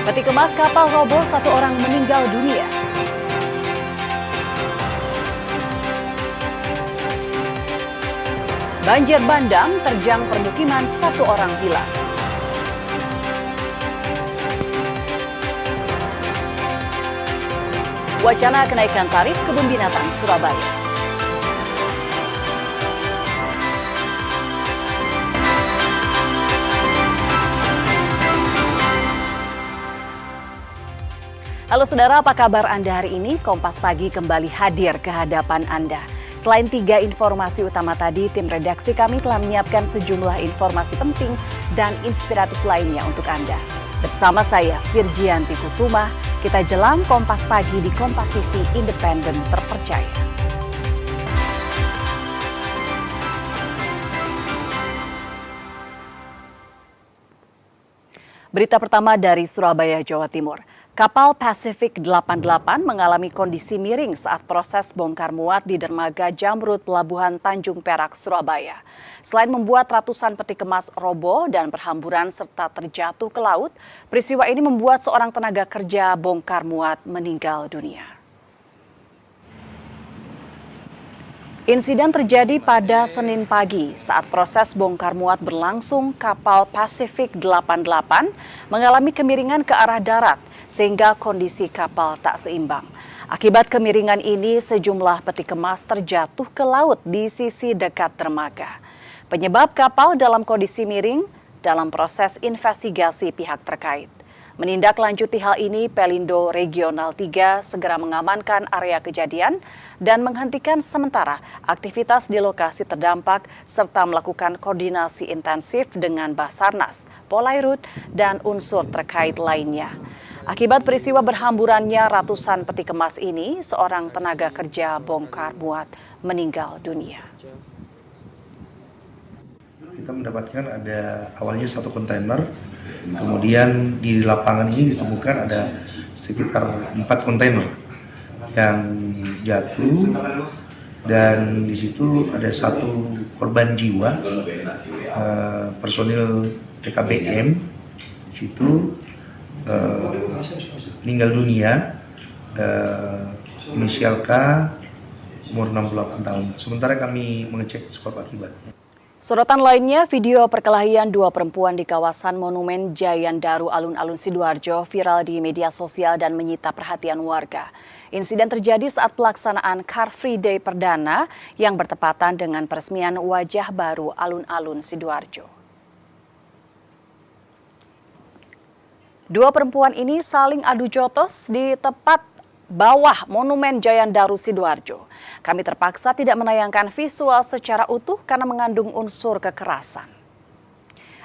Peti kemas kapal roboh, 1 orang meninggal dunia. Banjir bandang terjang permukiman, 1 orang hilang. Wacana kenaikan tarif kebun binatang Surabaya. Halo saudara, apa kabar Anda hari ini? Kompas Pagi kembali hadir ke hadapan Anda. Selain 3 informasi utama tadi, tim redaksi kami telah menyiapkan sejumlah informasi penting dan inspiratif lainnya untuk Anda. Bersama saya, Virgianti Kusuma, kita jelang Kompas Pagi di Kompas TV Independen Terpercaya. Berita pertama dari Surabaya, Jawa Timur. Kapal Pacific 88 mengalami kondisi miring saat proses bongkar muat di dermaga Jamrut Pelabuhan Tanjung Perak, Surabaya. Selain membuat ratusan peti kemas roboh dan berhamburan serta terjatuh ke laut, peristiwa ini membuat seorang tenaga kerja bongkar muat meninggal dunia. Insiden terjadi pada Senin pagi saat proses bongkar muat berlangsung. Kapal Pacific 88 mengalami kemiringan ke arah darat sehingga kondisi kapal tak seimbang. Akibat kemiringan ini, sejumlah peti kemas terjatuh ke laut di sisi dekat dermaga. Penyebab kapal dalam kondisi miring dalam proses investigasi pihak terkait. Menindaklanjuti hal ini, Pelindo Regional 3 segera mengamankan area kejadian dan menghentikan sementara aktivitas di lokasi terdampak serta melakukan koordinasi intensif dengan Basarnas, Polairut, dan unsur terkait lainnya. Akibat peristiwa berhamburannya ratusan peti kemas ini, seorang tenaga kerja bongkar muat meninggal dunia. Kita mendapatkan ada awalnya 1 kontainer, kemudian di lapangan ini ditemukan ada sekitar 4 kontainer yang jatuh, dan di situ ada 1 korban jiwa, personil PKBM di situ meninggal dunia, inisial K, umur 68 tahun. Sementara kami mengecek sebab akibatnya. Sorotan lainnya, video perkelahian 2 perempuan di kawasan Monumen Jayandaru Alun-Alun Sidoarjo viral di media sosial dan menyita perhatian warga. Insiden terjadi saat pelaksanaan Car Free Day perdana yang bertepatan dengan peresmian wajah baru Alun-Alun Sidoarjo. 2 perempuan ini saling adu jotos di tepat bawah Monumen Jayandaru Sidoarjo. Kami terpaksa tidak menayangkan visual secara utuh karena mengandung unsur kekerasan.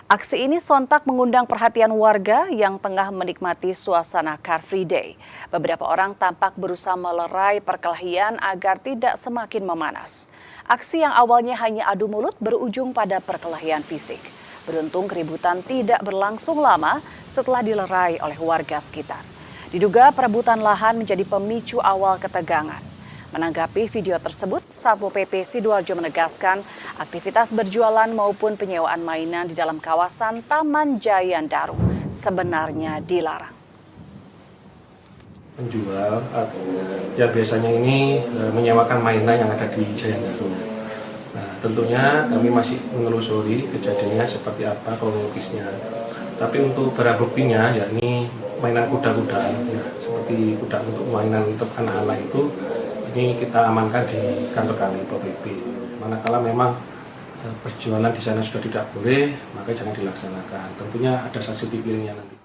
Aksi ini sontak mengundang perhatian warga yang tengah menikmati suasana Car Free Day. Beberapa orang tampak berusaha melerai perkelahian agar tidak semakin memanas. Aksi yang awalnya hanya adu mulut berujung pada perkelahian fisik. Beruntung keributan tidak berlangsung lama setelah dilerai oleh warga sekitar. Diduga perebutan lahan menjadi pemicu awal ketegangan. Menanggapi video tersebut, Satpol PP Sidoarjo menegaskan aktivitas berjualan maupun penyewaan mainan di dalam kawasan Taman Jayandaru sebenarnya dilarang. Penjual yang biasanya ini menyewakan mainan yang ada di Jayandaru. Nah, tentunya kami masih menelusuri kejadiannya seperti apa kronologisnya. Tapi untuk barang buktinya, yakni mainan kuda-kudaan, ya, seperti kuda untuk mainan untuk anak-anak itu, ini kita amankan di kantor kami, Pol PP. Manakala memang perjualan di sana sudah tidak boleh, maka jangan dilaksanakan. Tentunya ada sanksi tipilnya nanti.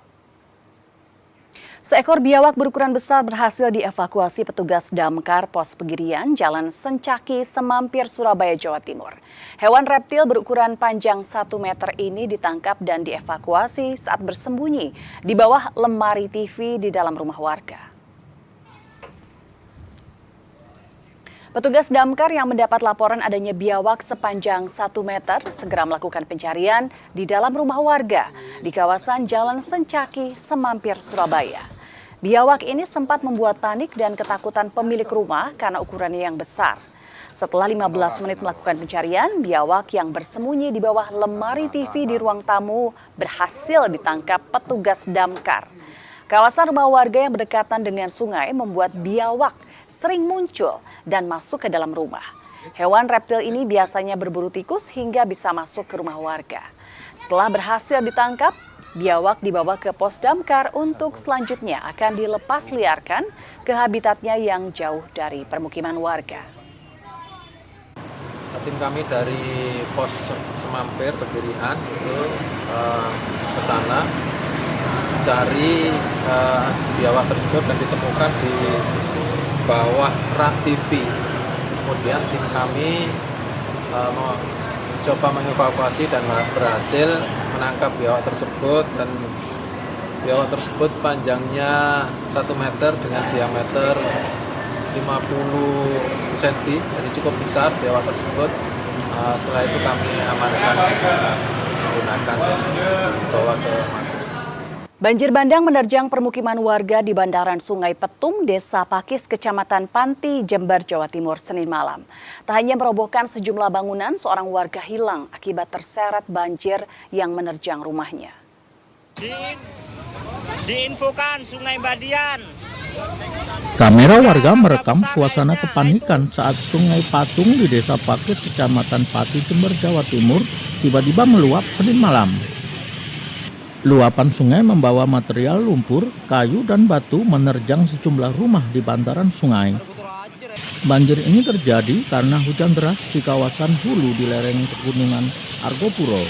Seekor biawak berukuran besar berhasil dievakuasi petugas damkar Pos Pegirian, Jalan Sencaki, Semampir, Surabaya, Jawa Timur. Hewan reptil berukuran panjang 1 meter ini ditangkap dan dievakuasi saat bersembunyi di bawah lemari TV di dalam rumah warga. Petugas damkar yang mendapat laporan adanya biawak sepanjang 1 meter segera melakukan pencarian di dalam rumah warga di kawasan Jalan Sencaki, Semampir, Surabaya. Biawak ini sempat membuat panik dan ketakutan pemilik rumah karena ukurannya yang besar. Setelah 15 menit melakukan pencarian, biawak yang bersembunyi di bawah lemari TV di ruang tamu berhasil ditangkap petugas damkar. Kawasan rumah warga yang berdekatan dengan sungai membuat biawak sering muncul dan masuk ke dalam rumah. Hewan reptil ini biasanya berburu tikus hingga bisa masuk ke rumah warga. Setelah berhasil ditangkap, biawak dibawa ke pos damkar untuk selanjutnya akan dilepas liarkan ke habitatnya yang jauh dari permukiman warga. Tim kami dari pos Semampir Pegirian itu ke sana cari biawak tersebut dan ditemukan di bawah rak TV. Kemudian tim kami mencoba mengevakuasi dan berhasil menangkap biawak tersebut, dan biawak tersebut panjangnya 1 meter dengan diameter 50 cm, jadi cukup besar biawak tersebut. Setelah itu kami amankan menggunakan bawa ke Magelang. Banjir bandang menerjang permukiman warga di bandaran Sungai Petung, Desa Pakis, Kecamatan Panti, Jember, Jawa Timur, Senin malam. Tak hanya merobohkan sejumlah bangunan, seorang warga hilang akibat terseret banjir yang menerjang rumahnya. Diinfokan Sungai Badian. Kamera warga merekam suasana kepanikan saat Sungai Patung di Desa Pakis, Kecamatan Pati, Jember, Jawa Timur, tiba-tiba meluap Senin malam. Luapan sungai membawa material lumpur, kayu, dan batu menerjang sejumlah rumah di bantaran sungai. Banjir ini terjadi karena hujan deras di kawasan hulu di lereng Pegunungan Argopuro.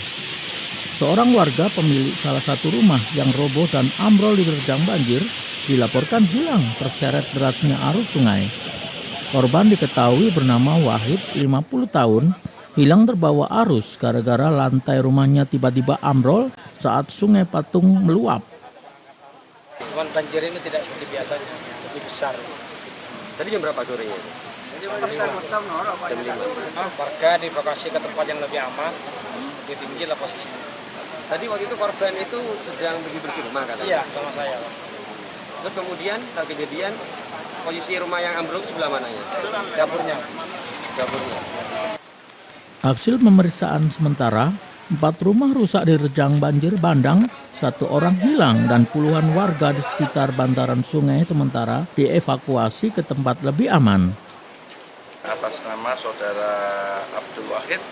Seorang warga pemilik salah satu rumah yang roboh dan ambrol diterjang banjir dilaporkan hilang terseret derasnya arus sungai. Korban diketahui bernama Wahid, 50 tahun, hilang terbawa arus gara-gara lantai rumahnya tiba-tiba ambrol saat Sungai Patung meluap. Cuman banjir ini tidak seperti biasanya, lebih besar. Tadi jam berapa sorenya? Jam 5. Warga dievakuasi ke tempat yang lebih aman, lebih tinggi lah posisinya. Tadi waktu itu korban itu sedang bersih-bersih rumah katanya? Iya, sama saya. Terus kemudian saat kejadian, posisi rumah yang ambrol sebelah mananya? Dapurnya. Hasil pemeriksaan sementara, 4 rumah rusak diterjang banjir bandang, 1 orang hilang, dan puluhan warga di sekitar bantaran sungai sementara dievakuasi ke tempat lebih aman. Atas nama Saudara Abdul Wahid,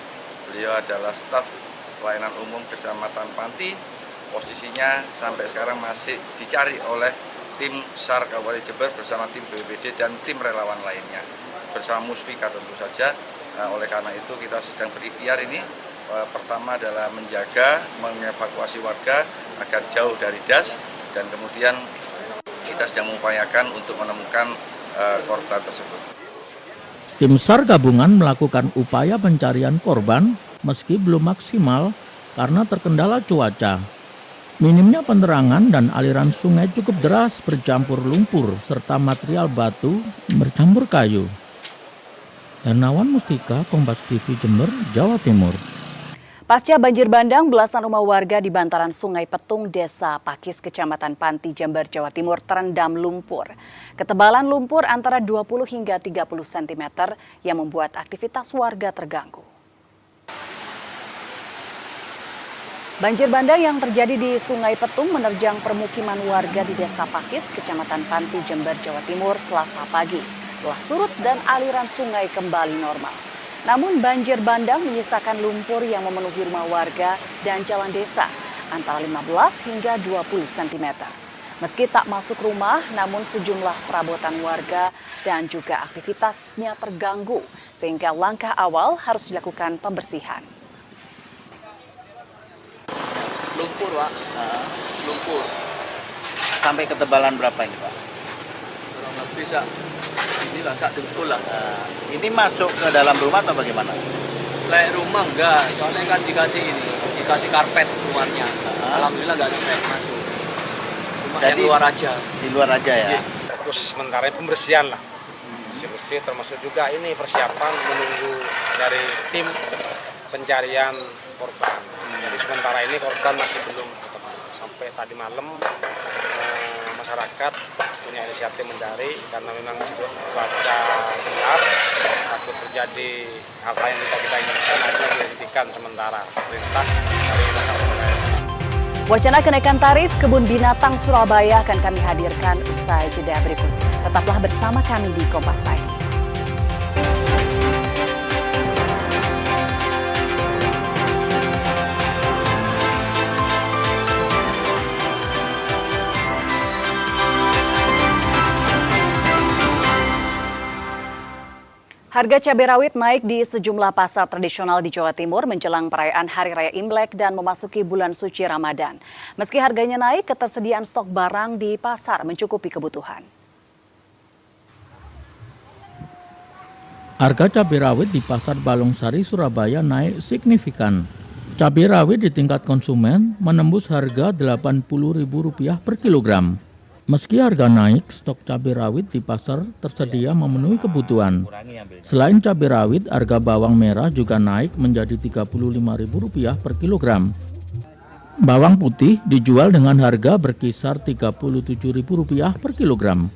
beliau adalah staf pelayanan umum Kecamatan Panti. Posisinya sampai sekarang masih dicari oleh tim SAR Kabupaten Jember bersama tim BPBD dan tim relawan lainnya. Bersama Muspika tentu saja. Oleh karena itu kita sedang berikhtiar ini. Pertama adalah menjaga, mengevakuasi warga agar jauh dari das, dan kemudian kita sedang mengupayakan untuk menemukan korban tersebut. Tim SAR gabungan melakukan upaya pencarian korban meski belum maksimal karena terkendala cuaca. Minimnya penerangan dan aliran sungai cukup deras bercampur lumpur serta material batu bercampur kayu. Hernawan Mustika, Kompas TV, Jember, Jawa Timur. Pasca banjir bandang, belasan rumah warga di bantaran Sungai Petung, Desa Pakis, Kecamatan Panti, Jember, Jawa Timur terendam lumpur. Ketebalan lumpur antara 20 hingga 30 cm yang membuat aktivitas warga terganggu. Banjir bandang yang terjadi di Sungai Petung menerjang permukiman warga di Desa Pakis, Kecamatan Panti, Jember, Jawa Timur, Selasa pagi. Telah surut dan aliran sungai kembali normal. Namun banjir bandang menyisakan lumpur yang memenuhi rumah warga dan jalan desa antara 15 hingga 20 cm. Meski tak masuk rumah, namun sejumlah perabotan warga dan juga aktivitasnya terganggu, sehingga langkah awal harus dilakukan pembersihan. Lumpur, Pak. Lumpur. Sampai ketebalan berapa ini, Pak? Kurang lebih inilah satu betul lah. Ini masuk ke dalam rumah atau bagaimana? Layak rumah enggak, soalnya kan dikasih karpet luarnya. Alhamdulillah enggak sampai masuk. Cuma jadi, yang luar aja. Di luar aja ya? Terus sementara pembersihan lah. Bersih-bersih termasuk juga ini persiapan menunggu dari tim pencarian korban. Jadi sementara ini korban masih belum ketemu. Sampai tadi malam masyarakat punya inisiatif mencari karena memang cuaca gelap, takut terjadi hal-hal yang kita inginkan, itu dihentikan sementara perintah dari masyarakat. Wacana kenaikan tarif kebun binatang Surabaya akan kami hadirkan usai jeda berikut. Tetaplah bersama kami di Kompas Pagi. Harga cabai rawit naik di sejumlah pasar tradisional di Jawa Timur menjelang perayaan Hari Raya Imlek dan memasuki bulan suci Ramadan. Meski harganya naik, ketersediaan stok barang di pasar mencukupi kebutuhan. Harga cabai rawit di Pasar Balongsari, Surabaya naik signifikan. Cabai rawit di tingkat konsumen menembus harga Rp80.000 per kilogram. Meski harga naik, stok cabai rawit di pasar tersedia memenuhi kebutuhan. Selain cabai rawit, harga bawang merah juga naik menjadi Rp35.000 per kilogram. Bawang putih dijual dengan harga berkisar Rp37.000 per kilogram.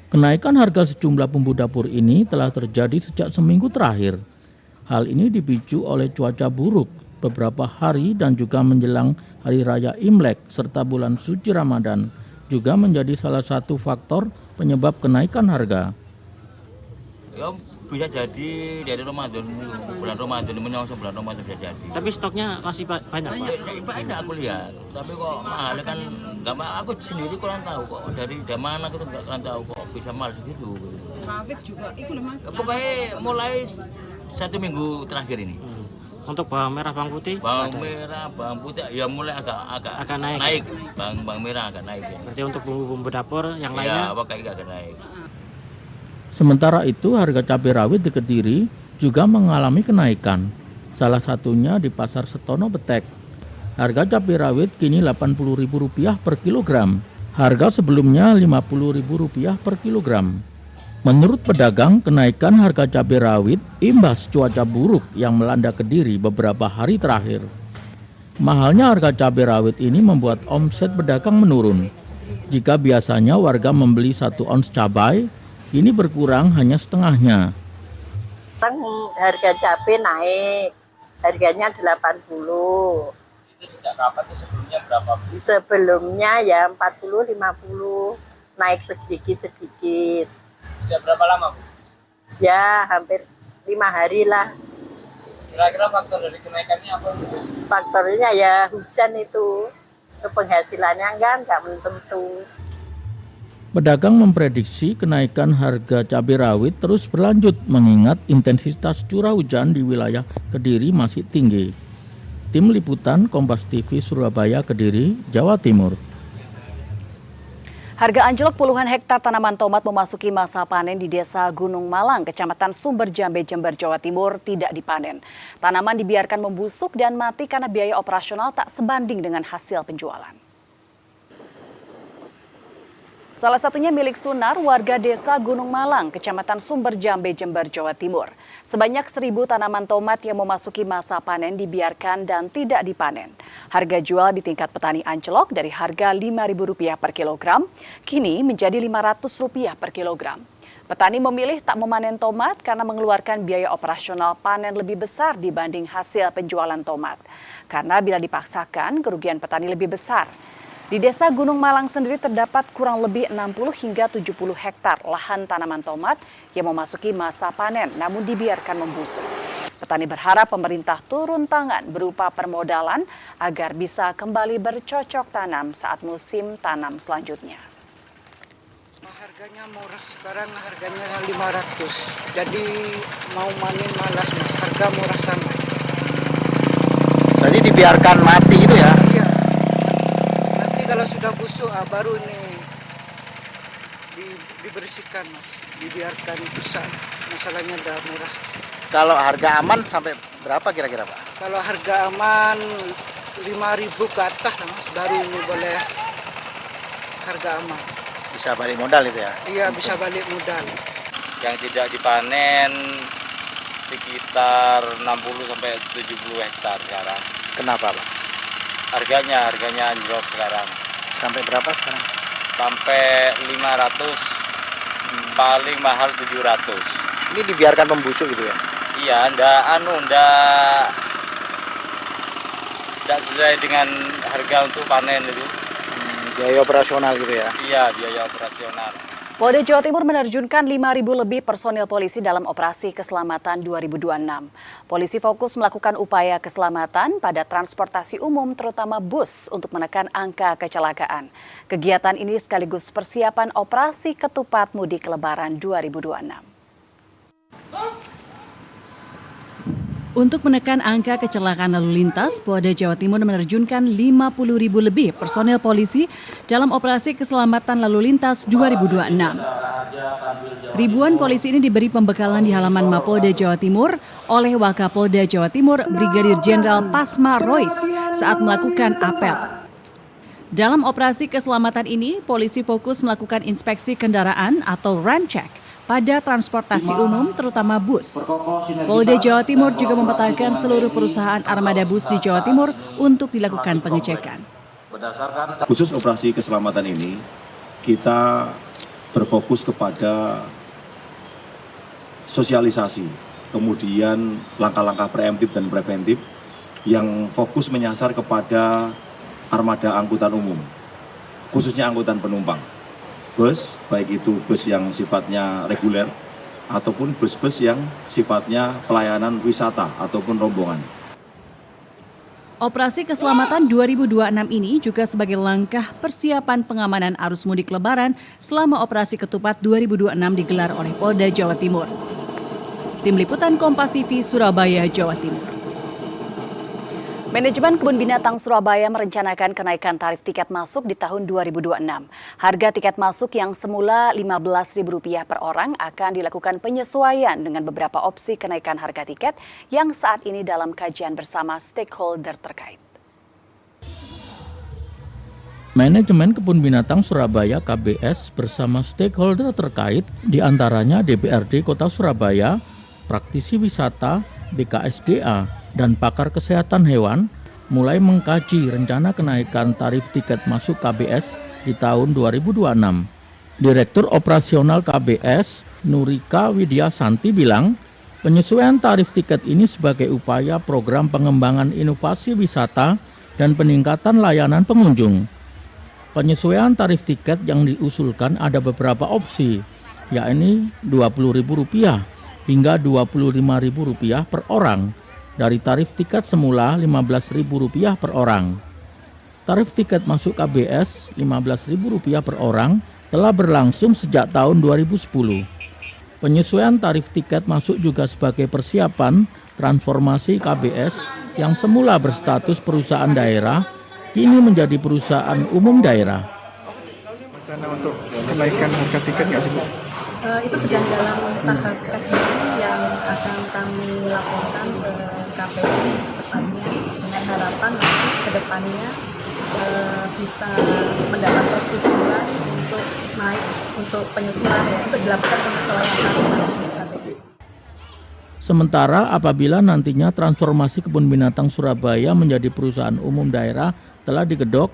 Kenaikan harga sejumlah bumbu dapur ini telah terjadi sejak seminggu terakhir. Hal ini dipicu oleh cuaca buruk beberapa hari dan juga menjelang Hari Raya Imlek serta bulan suci Ramadan juga menjadi salah satu faktor penyebab kenaikan harga. Ya bisa jadi dari Ramadan, bulan Ramadan menyongsong bulan Ramadan bisa jadi. Tapi stoknya masih banyak Pak? Banyak aku lihat, tapi kok mahal kan nggak aku sendiri kurang tahu kok dari mana aku nggak kurang tahu kok bisa mahal segitu. Traffic juga, itu loh Mas. Pokoknya mulai 1 minggu terakhir ini. Untuk bawang merah, bawang putih? Bawang merah, bawang putih ya mulai agak naik. Bawang merah agak naik ya. Berarti untuk bumbu dapur yang lainnya? Ya, pokoknya agak naik. Sementara itu harga cabai rawit di Kediri juga mengalami kenaikan. Salah satunya di Pasar Setono Betek. Harga cabai rawit kini Rp80.000 per kilogram. Harga sebelumnya Rp50.000 per kilogram. Menurut pedagang, kenaikan harga cabai rawit imbas cuaca buruk yang melanda Kediri beberapa hari terakhir. Mahalnya harga cabai rawit ini membuat omset pedagang menurun. Jika biasanya warga membeli 1 ons cabai, kini berkurang hanya setengahnya. Harga cabai naik, harganya 80. Itu sejak kapan tuh, sebelumnya berapa? Sebelumnya ya 40-50, naik sedikit-sedikit. Sejak berapa lama, Bu? Ya hampir 5 hari lah. Kira-kira faktor dari kenaikannya apa, Bu? Faktornya ya hujan itu penghasilannya nggak menentu. Pedagang memprediksi kenaikan harga cabai rawit terus berlanjut mengingat intensitas curah hujan di wilayah Kediri masih tinggi. Tim Liputan Kompas TV Surabaya, Kediri, Jawa Timur. Harga anjlok puluhan hektar tanaman tomat memasuki masa panen di Desa Gunung Malang, Kecamatan Sumberjambe, Jember, Jawa Timur tidak dipanen. Tanaman dibiarkan membusuk dan mati karena biaya operasional tak sebanding dengan hasil penjualan. Salah satunya milik Sunar, warga Desa Gunung Malang, Kecamatan Sumberjambe, Jember, Jawa Timur. Sebanyak 1.000 tanaman tomat yang memasuki masa panen dibiarkan dan tidak dipanen. Harga jual di tingkat petani anjlok dari harga Rp5.000 per kilogram, kini menjadi Rp500 per kilogram. Petani memilih tak memanen tomat karena mengeluarkan biaya operasional panen lebih besar dibanding hasil penjualan tomat. Karena bila dipaksakan, kerugian petani lebih besar. Di Desa Gunung Malang sendiri terdapat kurang lebih 60 hingga 70 hektar lahan tanaman tomat yang memasuki masa panen namun dibiarkan membusuk. Petani berharap pemerintah turun tangan berupa permodalan agar bisa kembali bercocok tanam saat musim tanam selanjutnya. Harganya murah sekarang, harganya 500. Jadi mau manin malas Mas, harga murah sangat. Berarti dibiarkan mati itu ya? Iya. Kalau sudah busuk baru ini dibersihkan Mas, dibiarkan rusak. Masalahnya udah murah. Kalau harga aman sampai berapa kira-kira Pak? Kalau harga aman 5.000 ke atas lah Mas, baru ini boleh harga aman. Bisa balik modal itu ya? Iya, bisa balik modal. Yang tidak dipanen sekitar 60-70 hektar sekarang. Kenapa Pak? Harganya anjlok sekarang. Sampai berapa sekarang? Sampai 500, paling mahal 700. Ini dibiarkan membusuk gitu ya? Iya, ndak tidak sesuai dengan harga untuk panen itu. Biaya operasional gitu ya? Iya, biaya operasional. Polda Jawa Timur menerjunkan 5.000 lebih personil polisi dalam operasi keselamatan 2026. Polisi fokus melakukan upaya keselamatan pada transportasi umum terutama bus untuk menekan angka kecelakaan. Kegiatan ini sekaligus persiapan operasi ketupat mudik Lebaran 2026. Untuk menekan angka kecelakaan lalu lintas, Polda Jawa Timur menerjunkan 50.000 lebih personel polisi dalam operasi keselamatan lalu lintas 2026. Ribuan polisi ini diberi pembekalan di halaman Mapolda Jawa Timur oleh Wakapolda Jawa Timur Brigadir Jenderal Pasma Rois saat melakukan apel. Dalam operasi keselamatan ini, polisi fokus melakukan inspeksi kendaraan atau ram check pada transportasi umum terutama bus. Polda Jawa Timur juga memetakan seluruh perusahaan armada bus di Jawa Timur untuk dilakukan pengecekan. Khusus operasi keselamatan ini, kita berfokus kepada sosialisasi, kemudian langkah-langkah preemptif dan preventif yang fokus menyasar kepada armada angkutan umum, khususnya angkutan penumpang. Bus, baik itu bus yang sifatnya reguler ataupun bus-bus yang sifatnya pelayanan wisata ataupun rombongan. Operasi keselamatan 2026 ini juga sebagai langkah persiapan pengamanan arus mudik Lebaran selama operasi ketupat 2026 digelar oleh Polda Jawa Timur. Tim Liputan Kompas TV Surabaya, Jawa Timur. Manajemen Kebun Binatang Surabaya merencanakan kenaikan tarif tiket masuk di tahun 2026. Harga tiket masuk yang semula Rp15.000 per orang akan dilakukan penyesuaian dengan beberapa opsi kenaikan harga tiket yang saat ini dalam kajian bersama stakeholder terkait. Manajemen Kebun Binatang Surabaya KBS bersama stakeholder terkait diantaranya DPRD Kota Surabaya, praktisi wisata, BKSDA, dan pakar kesehatan hewan mulai mengkaji rencana kenaikan tarif tiket masuk KBS di tahun 2026. Direktur Operasional KBS, Nurika Widyasanti bilang, penyesuaian tarif tiket ini sebagai upaya program pengembangan inovasi wisata dan peningkatan layanan pengunjung. Penyesuaian tarif tiket yang diusulkan ada beberapa opsi, yakni Rp20.000 hingga Rp25.000 per orang, dari tarif tiket semula Rp15.000 per orang. Tarif tiket masuk KBS Rp15.000 per orang telah berlangsung sejak tahun 2010. Penyesuaian tarif tiket masuk juga sebagai persiapan transformasi KBS yang semula berstatus perusahaan daerah, kini menjadi perusahaan umum daerah. Rencana untuk kenaikan harga tiket nggak sih, Bu? Itu sedang dalam tahap kajian yang akan kami laporkan ke KPU tepatnya dengan harapan nanti ke depannya bisa mendapat persetujuan untuk naik untuk penyesuaian untuk dilakukan penyesuaian KPU. Sementara apabila nantinya transformasi Kebun Binatang Surabaya menjadi perusahaan umum daerah telah digedok,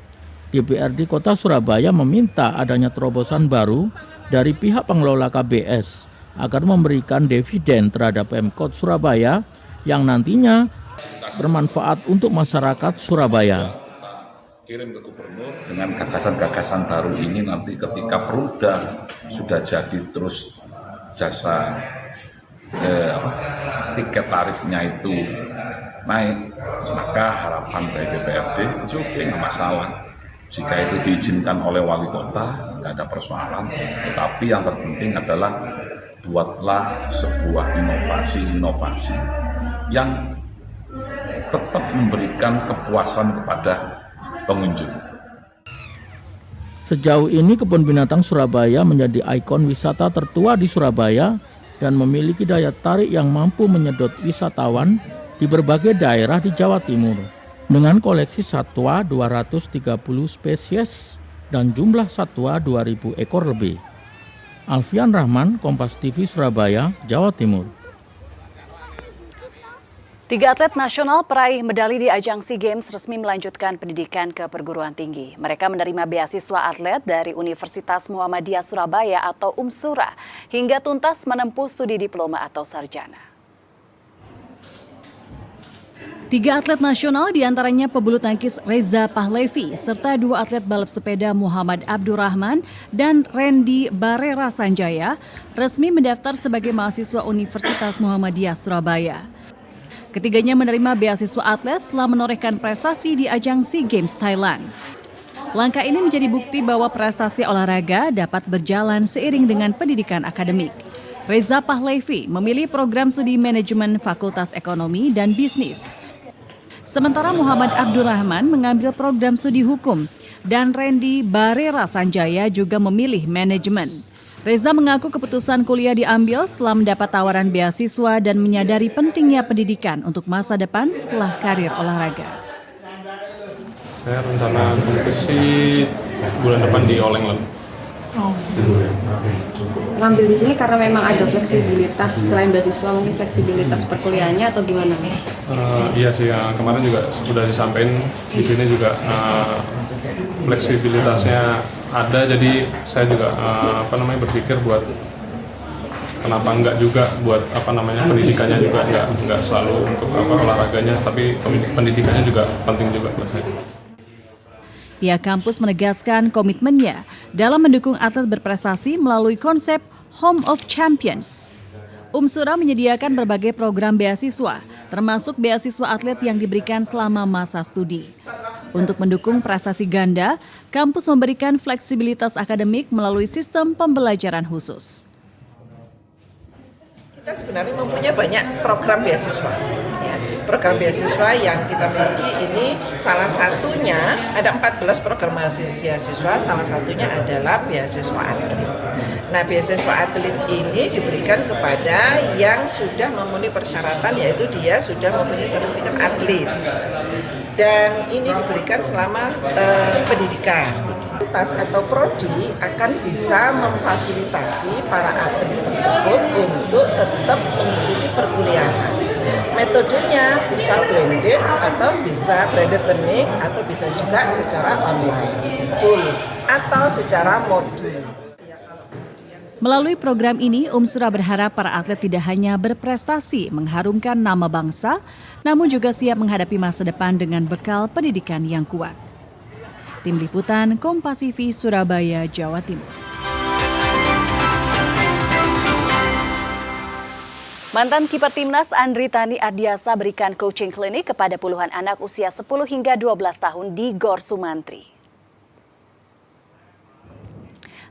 DPRD Kota Surabaya meminta adanya terobosan baru dari pihak pengelola KBS agar memberikan dividen terhadap Pemkot Surabaya yang nantinya bermanfaat untuk masyarakat Surabaya. Kirim ke gubernur dengan gagasan-gagasan baru ini nanti ketika Perumda sudah jadi terus jasa tiket tarifnya itu naik, maka harapan dari DPRD itu nggak masalah. Jika itu diizinkan oleh wali kota, nggak ada persoalan. Tetapi yang terpenting adalah buatlah sebuah inovasi yang tetap memberikan kepuasan kepada pengunjung. Sejauh ini Kebun Binatang Surabaya menjadi ikon wisata tertua di Surabaya dan memiliki daya tarik yang mampu menyedot wisatawan di berbagai daerah di Jawa Timur. Dengan koleksi satwa 230 spesies dan jumlah satwa 2.000 ekor lebih. Alfian Rahman, Kompas TV Surabaya, Jawa Timur. 3 atlet nasional peraih medali di ajang SEA Games resmi melanjutkan pendidikan ke perguruan tinggi. Mereka menerima beasiswa atlet dari Universitas Muhammadiyah Surabaya atau UMSURA hingga tuntas menempuh studi diploma atau sarjana. 3 atlet nasional diantaranya pebulu tangkis Reza Pahlevi serta 2 atlet balap sepeda Muhammad Abdurrahman dan Randy Barera Sanjaya resmi mendaftar sebagai mahasiswa Universitas Muhammadiyah Surabaya. Ketiganya menerima beasiswa atlet setelah menorehkan prestasi di ajang SEA Games Thailand. Langkah ini menjadi bukti bahwa prestasi olahraga dapat berjalan seiring dengan pendidikan akademik. Reza Pahlevi memilih program studi manajemen Fakultas Ekonomi dan Bisnis. Sementara Muhammad Abdurrahman mengambil program studi hukum dan Randy Barera Sanjaya juga memilih manajemen. Reza mengaku keputusan kuliah diambil setelah mendapat tawaran beasiswa dan menyadari pentingnya pendidikan untuk masa depan setelah karir olahraga. Saya rencana kompetisi bulan depan di All England. Ngambil di sini karena memang ada fleksibilitas selain beasiswa, mungkin fleksibilitas perkuliahannya atau gimana? Iya sih, kemarin juga sudah disampaikan di sini juga fleksibilitasnya ada, jadi saya juga berpikir buat kenapa enggak juga buat pendidikannya juga enggak selalu untuk olahraganya, tapi pendidikannya juga penting juga buat saya. Pihak kampus menegaskan komitmennya dalam mendukung atlet berprestasi melalui konsep Home of Champions. Umsura menyediakan berbagai program beasiswa, termasuk beasiswa atlet yang diberikan selama masa studi. Untuk mendukung prestasi ganda, kampus memberikan fleksibilitas akademik melalui sistem pembelajaran khusus. Kita sebenarnya mempunyai banyak program beasiswa. Program beasiswa yang kita miliki ini salah satunya ada 14 program beasiswa, salah satunya adalah beasiswa atlet. Nah, beasiswa atlet ini diberikan kepada yang sudah memenuhi persyaratan, yaitu dia sudah mempunyai sertifikat atlet. Dan ini diberikan selama pendidikan. Fakultas atau prodi akan bisa memfasilitasi para atlet tersebut untuk tetap mengikuti perkuliahan. Metodenya bisa blended atau bisa blended learning atau bisa juga secara online full atau secara modul. Melalui program ini, Umsura berharap para atlet tidak hanya berprestasi mengharumkan nama bangsa, namun juga siap menghadapi masa depan dengan bekal pendidikan yang kuat. Tim Liputan Kompas TV Surabaya, Jawa Timur. Mantan kiper timnas Andri Tani Ardiasa berikan coaching klinik kepada puluhan anak usia 10 hingga 12 tahun di Gor Sumantri.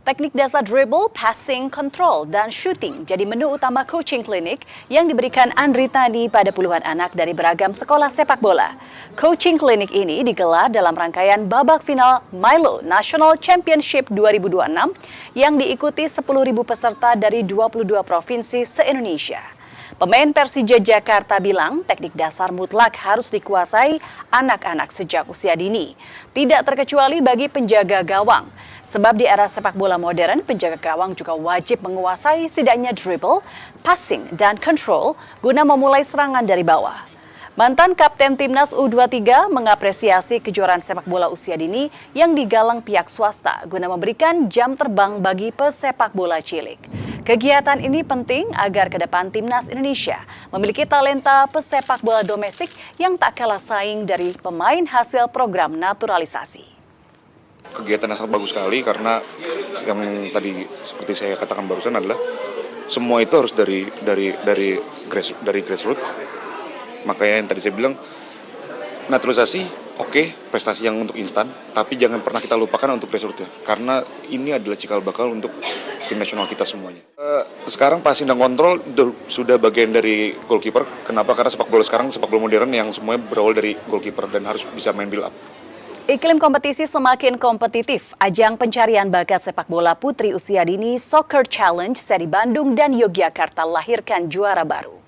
Teknik dasar dribble, passing, control, dan shooting jadi menu utama coaching klinik yang diberikan Andri Tani pada puluhan anak dari beragam sekolah sepak bola. Coaching klinik ini digelar dalam rangkaian babak final Milo National Championship 2026 yang diikuti 10.000 peserta dari 22 provinsi se-Indonesia. Pemain Persija Jakarta bilang teknik dasar mutlak harus dikuasai anak-anak sejak usia dini. Tidak terkecuali bagi penjaga gawang. Sebab di era sepak bola modern, penjaga gawang juga wajib menguasai setidaknya dribble, passing, dan control guna memulai serangan dari bawah. Mantan Kapten Timnas U23 mengapresiasi kejuaraan sepak bola usia dini yang digalang pihak swasta guna memberikan jam terbang bagi pesepak bola cilik. Kegiatan ini penting agar ke depan Timnas Indonesia memiliki talenta pesepak bola domestik yang tak kalah saing dari pemain hasil program naturalisasi. Kegiatan yang sangat bagus sekali karena yang tadi seperti saya katakan barusan adalah semua itu harus dari grassroots. Makanya yang tadi saya bilang naturalisasi oke, prestasi yang untuk instan, tapi jangan pernah kita lupakan untuk grassroots ya, karena ini adalah cikal bakal untuk tim nasional kita semuanya. Sekarang passing dan kontrol sudah bagian dari goalkeeper. Kenapa? Karena sepak bola sekarang sepak bola modern yang semuanya berawal dari goalkeeper dan harus bisa main build up. Iklim kompetisi semakin kompetitif. Ajang pencarian bakat sepak bola putri usia dini Soccer Challenge seri Bandung dan Yogyakarta lahirkan juara baru.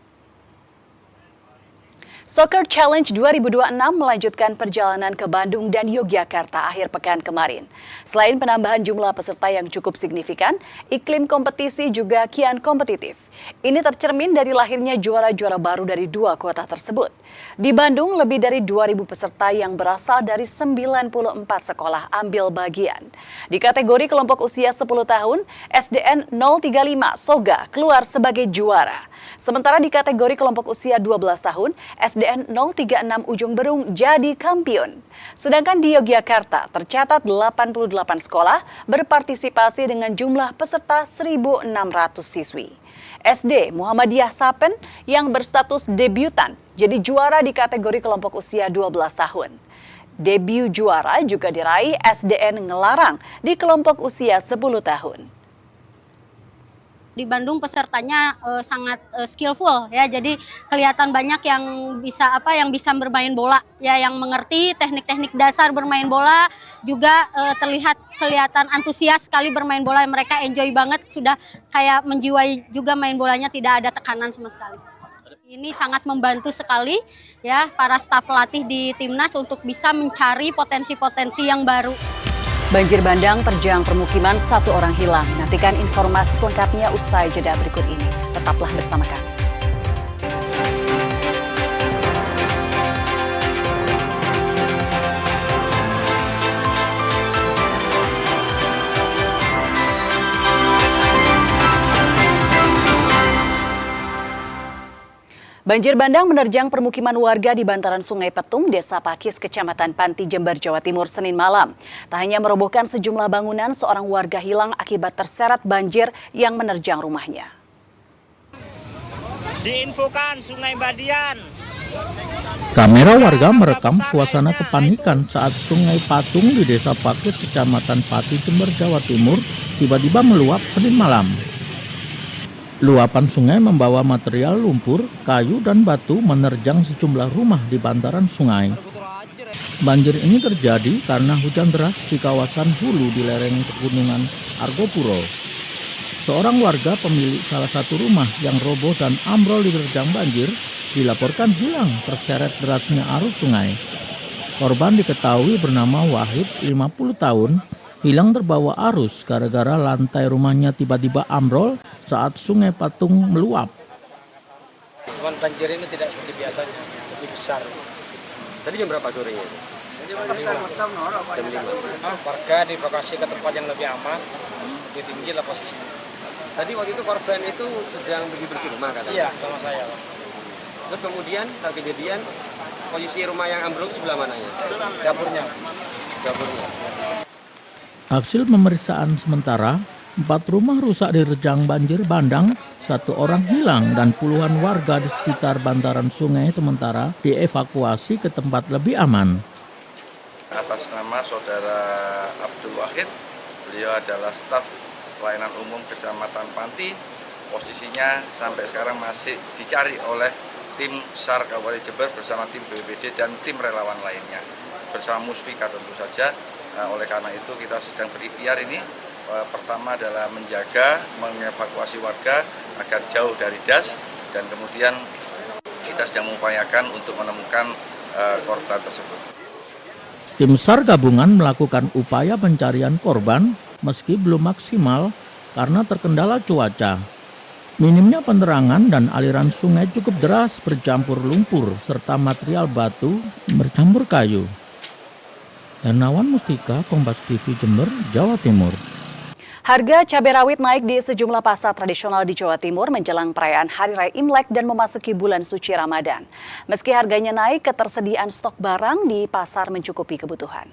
Soccer Challenge 2026 melanjutkan perjalanan ke Bandung dan Yogyakarta akhir pekan kemarin. Selain penambahan jumlah peserta yang cukup signifikan, iklim kompetisi juga kian kompetitif. Ini tercermin dari lahirnya juara-juara baru dari 2 kota tersebut. Di Bandung, lebih dari 2.000 peserta yang berasal dari 94 sekolah ambil bagian. Di kategori kelompok usia 10 tahun, SDN 035 Soga keluar sebagai juara. Sementara di kategori kelompok usia 12 tahun, SDN 036 Ujung Berung jadi kampiun. Sedangkan di Yogyakarta tercatat 88 sekolah berpartisipasi dengan jumlah peserta 1.600 siswi. SD Muhammadiyah Sapen yang berstatus debutan jadi juara di kategori kelompok usia 12 tahun. Debut juara juga diraih SDN Ngelarang di kelompok usia 10 tahun. Di Bandung pesertanya sangat skillful ya, jadi kelihatan banyak yang bisa bermain bola ya, yang mengerti teknik-teknik dasar bermain bola, juga kelihatan antusias sekali bermain bola, mereka enjoy banget, sudah kayak menjiwai juga main bolanya, tidak ada tekanan sama sekali. Ini sangat membantu sekali ya para staf pelatih di timnas untuk bisa mencari potensi-potensi yang baru. Banjir bandang terjang permukiman, 1 orang hilang. Nantikan informasi selengkapnya usai jeda berikut ini. Tetaplah bersama kami. Banjir bandang menerjang permukiman warga di bantaran Sungai Petung, Desa Pakis, Kecamatan Panti, Jember, Jawa Timur, Senin malam. Tak hanya merobohkan sejumlah bangunan, seorang warga hilang akibat terseret banjir yang menerjang rumahnya. Diinfokan Sungai Badian. Kamera warga merekam suasana kepanikan saat Sungai Patung di Desa Pakis, Kecamatan Pati, Jember, Jawa Timur, tiba-tiba meluap Senin malam. Luapan sungai membawa material lumpur, kayu, dan batu menerjang sejumlah rumah di bantaran sungai. Banjir ini terjadi karena hujan deras di kawasan hulu di lereng Pegunungan Argopuro. Seorang warga pemilik salah satu rumah yang roboh dan ambrol diterjang banjir dilaporkan hilang terseret derasnya arus sungai. Korban diketahui bernama Wahid, 50 tahun, hilang terbawa arus gara-gara lantai rumahnya tiba-tiba ambrol saat Sungai Patung meluap. Cuman banjir ini tidak seperti biasanya, lebih besar. Tadi jam berapa sore? Jam 5. Warga dievakuasi ke tempat yang lebih aman, lebih tinggi lah posisinya. Tadi waktu itu korban itu sedang bersih-bersih rumah katanya? Iya, sama saya. Terus kemudian saat kejadian, posisi rumah yang ambrol sebelah mananya? Dapurnya. Hasil pemeriksaan sementara, 4 rumah rusak diterjang banjir bandang, 1 orang hilang dan puluhan warga di sekitar bantaran sungai sementara dievakuasi ke tempat lebih aman. Atas nama Saudara Abdul Wahid, beliau adalah staf pelayanan umum Kecamatan Panti. Posisinya sampai sekarang masih dicari oleh tim SAR Kabupaten Jember bersama tim BPBD dan tim relawan lainnya. Bersama Muspika tentu saja. Nah, oleh karena itu kita sedang berikhtiar ini. Pertama adalah mengevakuasi warga agar jauh dari das, dan kemudian kita sedang mengupayakan untuk menemukan korban tersebut. Tim SAR gabungan melakukan upaya pencarian korban meski belum maksimal karena terkendala cuaca. Minimnya penerangan dan aliran sungai cukup deras bercampur lumpur serta material batu bercampur kayu. Hernawan Mustika, Kompas TV, Jember, Jawa Timur. Harga cabai rawit naik di sejumlah pasar tradisional di Jawa Timur menjelang perayaan Hari Raya Imlek dan memasuki bulan suci Ramadan. Meski harganya naik, ketersediaan stok barang di pasar mencukupi kebutuhan.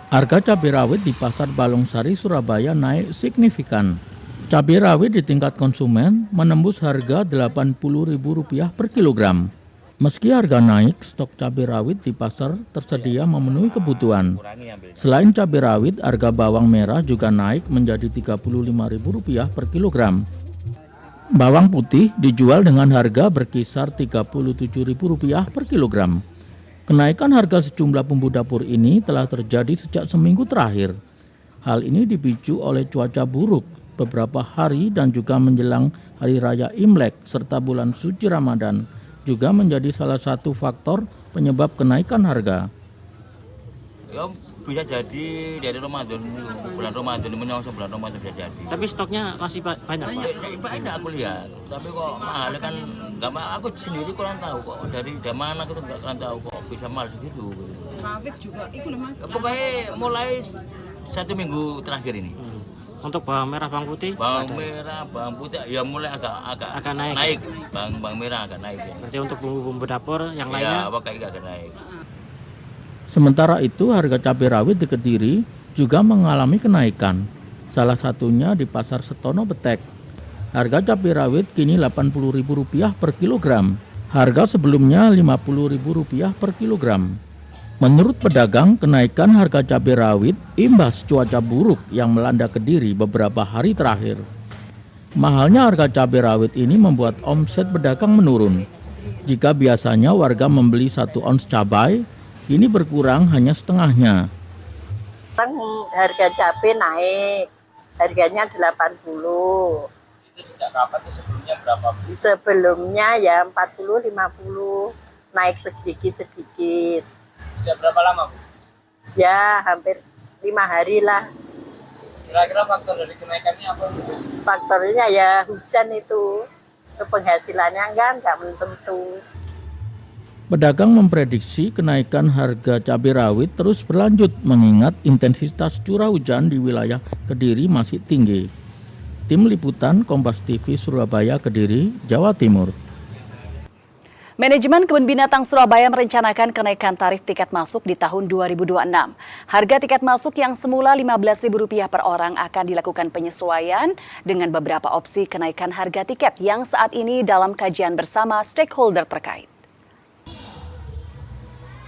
Harga cabai rawit di Pasar Balongsari, Surabaya naik signifikan. Cabai rawit di tingkat konsumen menembus harga Rp80.000 per kilogram. Meski harga naik, stok cabai rawit di pasar tersedia memenuhi kebutuhan. Selain cabai rawit, harga bawang merah juga naik menjadi Rp35.000 per kilogram. Bawang putih dijual dengan harga berkisar Rp37.000 per kilogram. Kenaikan harga sejumlah bumbu dapur ini telah terjadi sejak seminggu terakhir. Hal ini dipicu oleh cuaca buruk beberapa hari dan juga menjelang Hari Raya Imlek serta bulan suci Ramadan juga menjadi salah satu faktor penyebab kenaikan harga. Ya bisa jadi dari Ramadan, bulan Ramadan menyongsong bulan Ramadan bisa jadi. Tapi stoknya masih banyak, Pak? Banyak aku lihat, tapi kok mahal kan nggak, aku sendiri kurang tahu kok dari mana aku nggak kurang tahu kok bisa mahal segitu. Trafik juga, itu loh Mas. Pokoknya mulai 1 minggu terakhir ini. Untuk bawang merah, bawang putih? Bawang merah, bawang putih ya mulai agak naik. Bawang merah agak naik ya. Berarti untuk bumbu-bumbu dapur yang Ya, lainnya? pakai agak naik. Sementara itu harga cabai rawit di Kediri juga mengalami kenaikan. Salah satunya di Pasar Setono Betek. Harga cabai rawit kini Rp80.000 per kilogram. Harga sebelumnya Rp50.000 per kilogram. Menurut pedagang, kenaikan harga cabai rawit imbas cuaca buruk yang melanda Kediri beberapa hari terakhir. Mahalnya harga cabai rawit ini membuat omset pedagang menurun. Jika biasanya warga membeli 1 ons cabai, kini berkurang hanya setengahnya. Harga cabai naik, harganya 80. Itu sejak kapan tuh, sebelumnya berapa? Sebelumnya ya 40-50, naik sedikit-sedikit. Sejak berapa lama, Bu? Ya hampir 5 hari lah. Kira-kira faktor dari kenaikannya apa, Bu? Faktornya ya hujan itu, penghasilannya nggak menentu. Pedagang memprediksi kenaikan harga cabai rawit terus berlanjut mengingat intensitas curah hujan di wilayah Kediri masih tinggi. Tim Liputan Kompas TV Surabaya, Kediri, Jawa Timur. Manajemen Kebun Binatang Surabaya merencanakan kenaikan tarif tiket masuk di tahun 2026. Harga tiket masuk yang semula Rp15.000 per orang akan dilakukan penyesuaian dengan beberapa opsi kenaikan harga tiket yang saat ini dalam kajian bersama stakeholder terkait.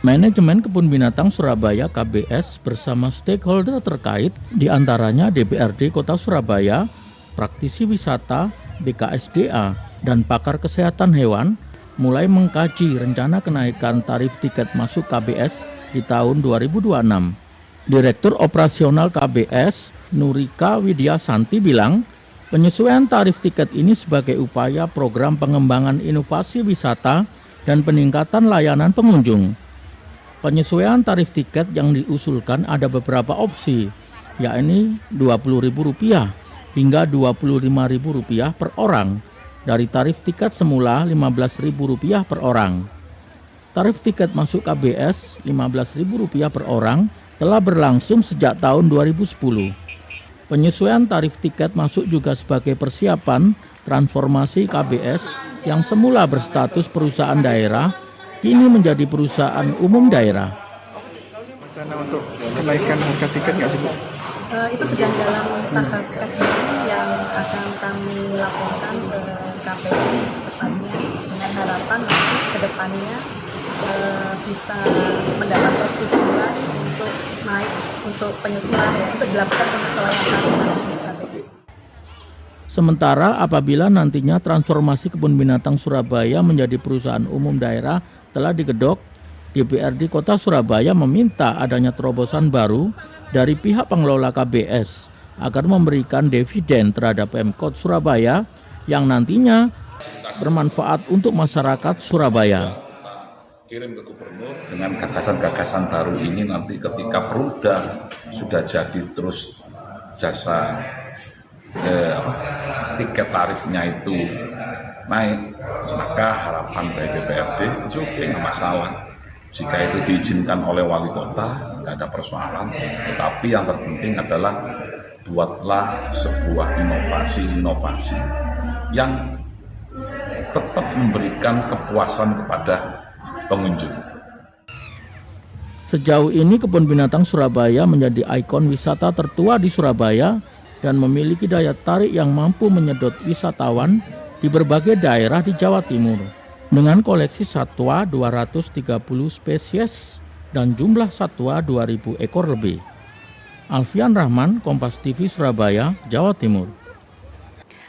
Manajemen Kebun Binatang Surabaya KBS bersama stakeholder terkait diantaranya DPRD Kota Surabaya, praktisi wisata, BKSDA, dan pakar kesehatan hewan mulai mengkaji rencana kenaikan tarif tiket masuk KBS di tahun 2026. Direktur Operasional KBS, Nurika Widyasanti bilang, penyesuaian tarif tiket ini sebagai upaya program pengembangan inovasi wisata dan peningkatan layanan pengunjung. Penyesuaian tarif tiket yang diusulkan ada beberapa opsi, yakni Rp20.000 hingga Rp25.000 per orang, dari tarif tiket semula Rp15.000 per orang. Tarif tiket masuk KBS Rp15.000 per orang telah berlangsung sejak tahun 2010. Penyesuaian tarif tiket masuk juga sebagai persiapan transformasi KBS yang semula berstatus perusahaan daerah, kini menjadi perusahaan umum daerah. Rencana untuk kenaikan harga tiket nggak sih, Bu? Itu sedang dalam tahap kajian yang akan kami laporkan ke KPU tepatnya dengan harapan nanti ke depannya bisa mendapat persetujuan untuk naik untuk penyesuaian, untuk dilakukan penyesuaian tarif di KPU. Sementara apabila nantinya transformasi Kebun Binatang Surabaya menjadi perusahaan umum daerah telah digedok, DPRD Kota Surabaya meminta adanya terobosan baru dari pihak pengelola KBS agar memberikan dividen terhadap Pemkot Surabaya yang nantinya bermanfaat untuk masyarakat Surabaya. Kirim ke gubernur dengan gagasan-gagasan baru ini, nanti ketika Perumda sudah jadi terus jasa tiket tarifnya itu naik, maka harapan dari DPRD itu nggak masalah. Jika itu diizinkan oleh wali kota, nggak ada persoalan. Tetapi yang terpenting adalah buatlah sebuah inovasi yang tetap memberikan kepuasan kepada pengunjung. Sejauh ini Kebun Binatang Surabaya menjadi ikon wisata tertua di Surabaya dan memiliki daya tarik yang mampu menyedot wisatawan di berbagai daerah di Jawa Timur. Dengan koleksi satwa 230 spesies dan jumlah satwa 2.000 ekor lebih. Alfian Rahman, Kompas TV Surabaya, Jawa Timur.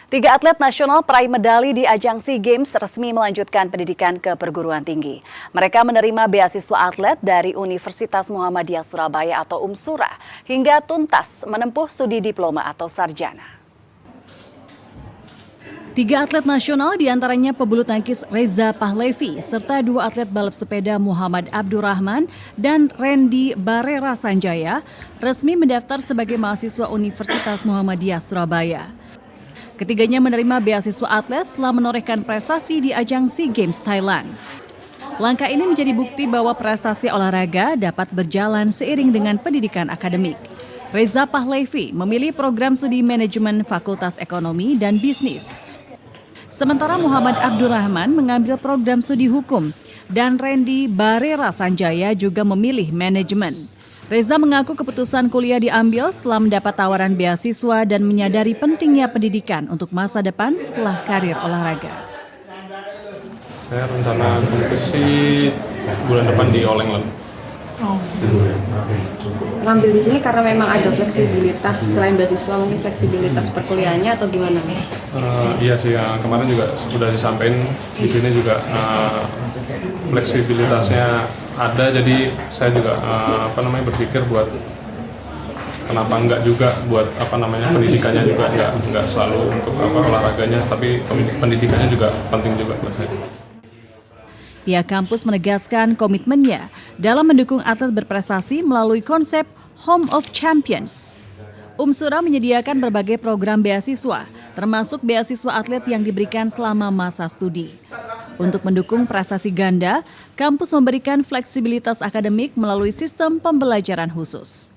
3 atlet nasional peraih medali di ajang SEA Games resmi melanjutkan pendidikan ke perguruan tinggi. Mereka menerima beasiswa atlet dari Universitas Muhammadiyah Surabaya atau UMSURA hingga tuntas menempuh studi diploma atau sarjana. 3 atlet nasional diantaranya pebulu tangkis Reza Pahlevi serta 2 atlet balap sepeda Muhammad Abdurrahman dan Randy Barera Sanjaya resmi mendaftar sebagai mahasiswa Universitas Muhammadiyah Surabaya. Ketiganya menerima beasiswa atlet setelah menorehkan prestasi di ajang SEA Games Thailand. Langkah ini menjadi bukti bahwa prestasi olahraga dapat berjalan seiring dengan pendidikan akademik. Reza Pahlevi memilih program studi manajemen Fakultas Ekonomi dan Bisnis. Sementara Muhammad Abdurrahman mengambil program studi hukum dan Randy Barera Sanjaya juga memilih manajemen. Reza mengaku keputusan kuliah diambil setelah mendapat tawaran beasiswa dan menyadari pentingnya pendidikan untuk masa depan setelah karir olahraga. Saya rencana kompetisi bulan depan di All England. Ngambil di sini karena memang ada fleksibilitas selain beasiswa, mungkin fleksibilitas perkuliahannya atau gimana? Iya sih, kemarin juga sudah disampaikan di sini juga fleksibilitasnya ada, jadi saya juga berpikir buat kenapa enggak juga buat pendidikannya juga enggak selalu untuk olahraganya, tapi pendidikannya juga penting juga buat saya. Pihak kampus menegaskan komitmennya dalam mendukung atlet berprestasi melalui konsep Home of Champions. Umsura menyediakan berbagai program beasiswa, termasuk beasiswa atlet yang diberikan selama masa studi. Untuk mendukung prestasi ganda, kampus memberikan fleksibilitas akademik melalui sistem pembelajaran khusus.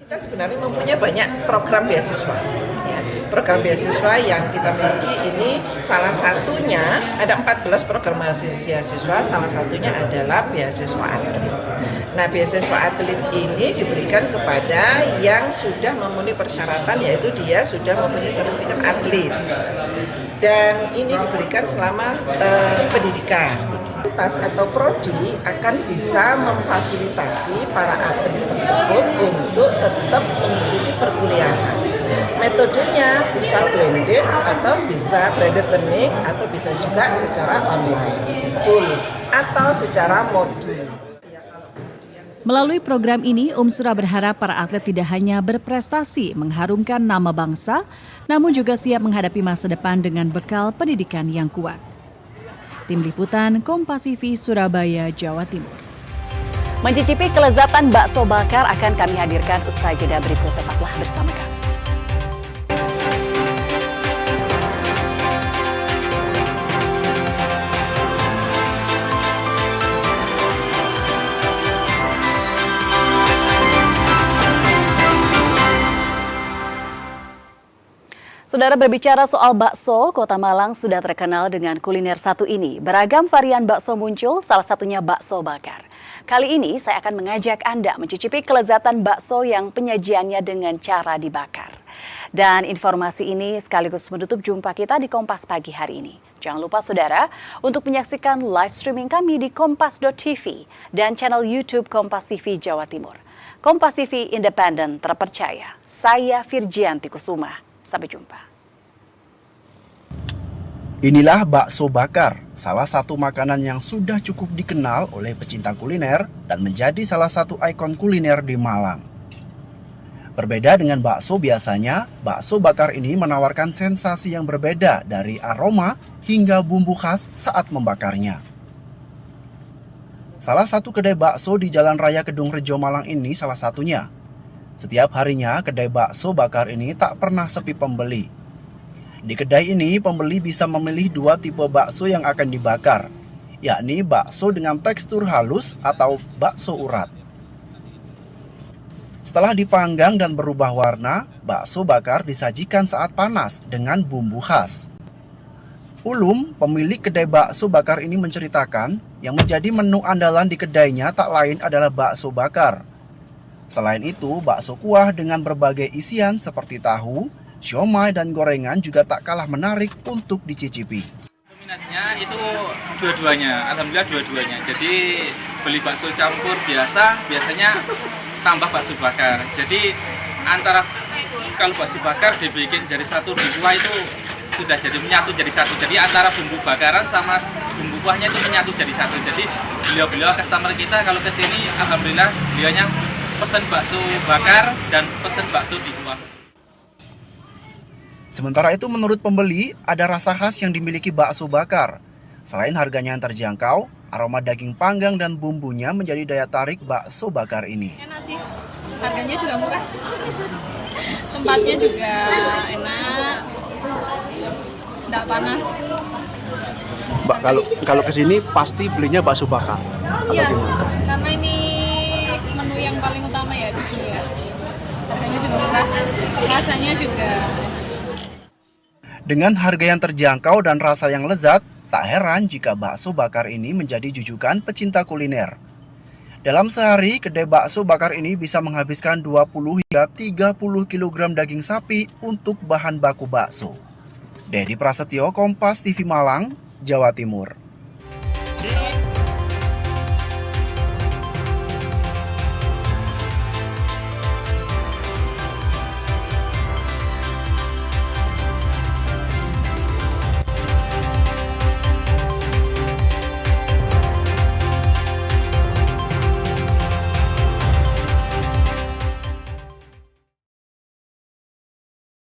Kita sebenarnya mempunyai banyak program beasiswa. Program beasiswa yang kita miliki ini salah satunya ada 14 program beasiswa, salah satunya adalah beasiswa atlet. Nah, beasiswa atlet ini diberikan kepada yang sudah memenuhi persyaratan, yaitu dia sudah mempunyai sertifikat atlet. Dan ini diberikan selama pendidikan. Fakultas atau prodi akan bisa memfasilitasi para atlet tersebut untuk tetap mengikuti perkuliahan. Metodenya bisa blended atau bisa blended learning atau bisa juga secara online full atau secara modul. Melalui program ini, Umsura berharap para atlet tidak hanya berprestasi mengharumkan nama bangsa, namun juga siap menghadapi masa depan dengan bekal pendidikan yang kuat. Tim Liputan Kompas TV Surabaya, Jawa Timur. Mencicipi kelezatan bakso bakar akan kami hadirkan usai jeda berikut, tetaplah bersama kami. Saudara, berbicara soal bakso, Kota Malang sudah terkenal dengan kuliner satu ini. Beragam varian bakso muncul, salah satunya bakso bakar. Kali ini saya akan mengajak Anda mencicipi kelezatan bakso yang penyajiannya dengan cara dibakar. Dan informasi ini sekaligus menutup jumpa kita di Kompas Pagi hari ini. Jangan lupa saudara untuk menyaksikan live streaming kami di kompas.tv dan channel YouTube Kompas TV Jawa Timur. Kompas TV independen terpercaya. Saya Virgianti Kusuma. Sampai jumpa. Inilah bakso bakar, salah satu makanan yang sudah cukup dikenal oleh pecinta kuliner dan menjadi salah satu ikon kuliner di Malang. Berbeda dengan bakso biasanya, bakso bakar ini menawarkan sensasi yang berbeda dari aroma hingga bumbu khas saat membakarnya. Salah satu kedai bakso di Jalan Raya Kedung Rejo Malang ini salah satunya. Setiap harinya, kedai bakso bakar ini tak pernah sepi pembeli. Di kedai ini, pembeli bisa memilih dua tipe bakso yang akan dibakar, yakni bakso dengan tekstur halus atau bakso urat. Setelah dipanggang dan berubah warna, bakso bakar disajikan saat panas dengan bumbu khas. Ulum, pemilik kedai bakso bakar ini menceritakan, yang menjadi menu andalan di kedainya tak lain adalah bakso bakar. Selain itu, bakso kuah dengan berbagai isian seperti tahu, siomay, dan gorengan juga tak kalah menarik untuk dicicipi. Peminatnya itu dua-duanya, alhamdulillah dua-duanya. Jadi beli bakso campur biasanya tambah bakso bakar. Jadi antara kalau bakso bakar dibikin jadi satu di kuah itu sudah jadi menyatu jadi satu. Jadi antara bumbu bakaran sama bumbu kuahnya itu menyatu jadi satu. Jadi beliau-beliau customer kita kalau ke sini alhamdulillah beliaunya pesen bakso bakar dan pesen bakso di kuah. Sementara itu menurut pembeli, ada rasa khas yang dimiliki bakso bakar. Selain harganya yang terjangkau, aroma daging panggang dan bumbunya menjadi daya tarik bakso bakar ini. Enak sih, harganya juga murah. Tempatnya juga enak, tidak panas. Mbak, kalau kesini pasti belinya bakso bakar. Iya, karena ini menu yang paling utama ya di sini ya. Harganya juga murah, rasanya juga. Dengan harga yang terjangkau dan rasa yang lezat, tak heran jika bakso bakar ini menjadi jujukan pecinta kuliner. Dalam sehari, kedai bakso bakar ini bisa menghabiskan 20 hingga 30 kg daging sapi untuk bahan baku bakso. Dedi Prasetyo, Kompas TV Malang, Jawa Timur.